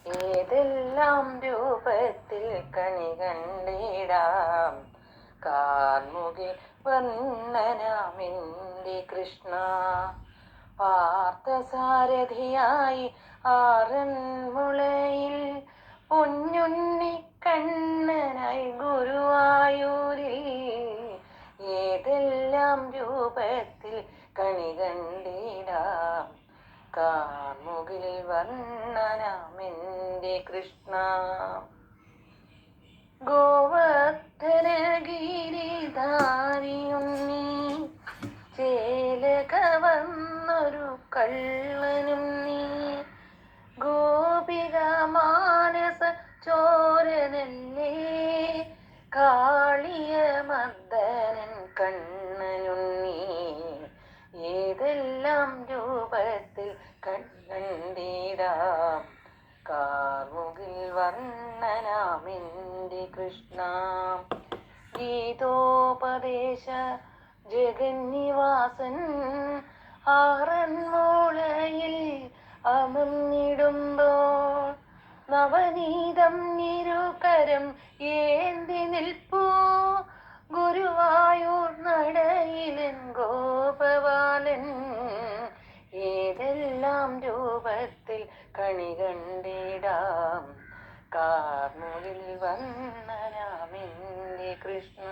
ഏതെല്ലാം രൂപത്തിൽ കണി കണ്ടിടാം കാർമുകിൽ വന്ദനാമെന്റെ കൃഷ്ണ. പാർത്ഥസാരഥിയായി ആറന്മുളയിൽ പൊന്നുണ്ണി കണ്ണനായി ഗുരുവായൂരിൽ ഏതെല്ലാം രൂപത്തിൽ കണി കണ്ടിടാം കാർമുകിൽ വർണ്ണനാമെന്റെ കൃഷ്ണ. ഗോവർദ്ധനഗിരിധാരിയുണ്ണി ചേലക വന്നൊരു കള്ളനും നീ. ഗോപിക മാനസ ചോരനല്ലേ കാളിയ മർദ്ദനൻ കണ്ണനുണ്ണി. ഏതെല്ലാം രൂപത്തിൽ കണ്ടിടാം കാർമുകിൽ വർണ്ണനാമെന്റെ കൃഷ്ണ. ഗീതോപദേശ ജഗന്നിവാസൻ ആറന്മുളയിൽ അമർന്നിടുമ്പോൾ നവനീതം ഇരുകരം ഏന്തി നിൽപ്പൂ ഗുരുവായൂർ നടയിലൻ ഗോപബാലൻ. ഏതെല്ലാം രൂപത്തിൽ കണി കണ്ടിടാം കാർമുകിൽ വർണ്ണനാമെന്റെ കൃഷ്ണ.